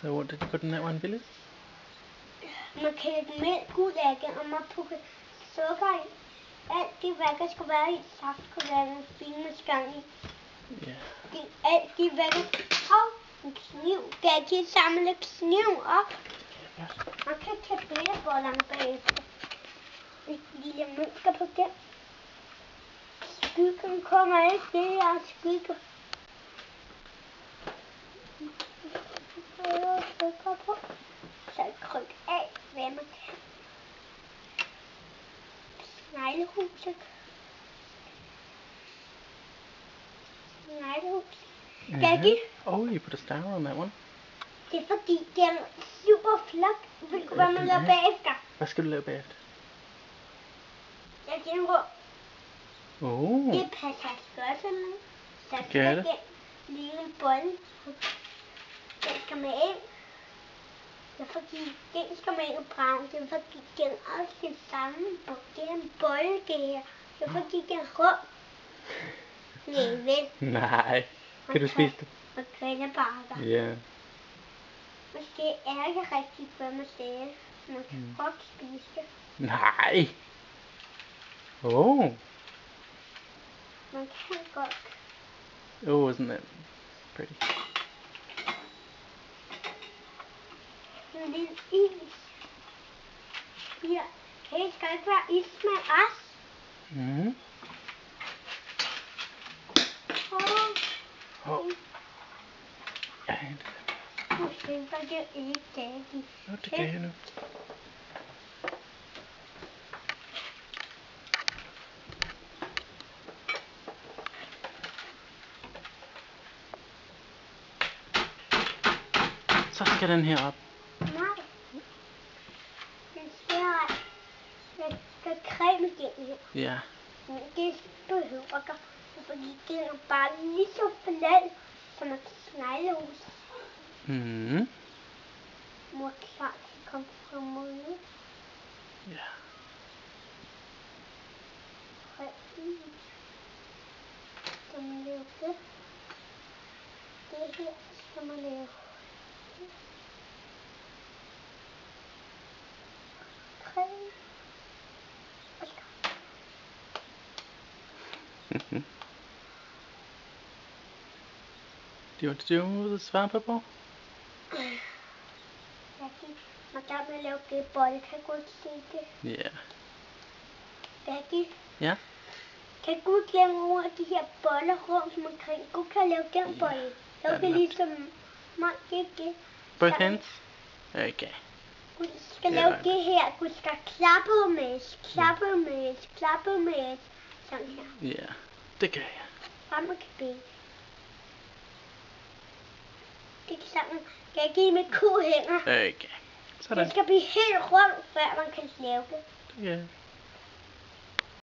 So what did you put in that one, Billy? Man kan lægge mælk ud af det, og man putter sukker i. Alt det, hvad der skal være i saft, skal være en finmasgang i. Ja. Alt det, hvad der... en kniv. Kan jeg ikke samle kniven op? Ja. Man kan tage billebollerne bagefter. Et lille mønster på den. Skyggen kommer ikke, det er skygge. Så kryk af, hvad man kan. Sneglehuset. Gaggy. Oh, you put a star on that one. Det er fordi, det er super flot. Vil du være med at lave bagefter? Hvad skal du lave bagefter? Jeg giver en rå. Oh. Det passer godt sådan. Så Gør det. den lille bolle. Den skal med ind. Det er fordi, den skal med ind og brænde. Det er fordi, den også den samme. Det er en bolle, det her. Det er fordi, den er rå. Nej, vel. Nej. Kan du spise det? Og kvindebakker. Ja. Måske er det rigtig godt med sæde. Man kan godt spise det. Nej. Oh. Man kan godt. Oh, isn't that pretty? En lille is. Ja. Hey, skal ikke være is med os? Mhm. Oh. Ja, Måske var det ikke Gaggy. nu det kan jeg nu. Så skal den her op. Nej. Den skal creme igennem her. Ja. Men det behøver der. Fordi den er bare lige så flad som et sneglehus. Mhm. Mor klar til at komme fra munden. Ja. Præcis. Skal man lave det? Det her skal man lave. Creme. Do you want to do the svampebob? Man kan med at lave det bolle. Kan du godt se det? Ja. Gaggy. Ja. Kan du glemme over de her boller rundt omkring? Du kan lave den bolle. Lave det ligesom man ikke. Both hands? Okay. Du skal lave det her. Du skal klappe med. Sådan her. Ja, det kan jeg. Frem og tilbage. Det er sådan. Gaggy med kohænder. Okay. Sådan. Det skal blive helt rundt, før man kan lave det. Ja.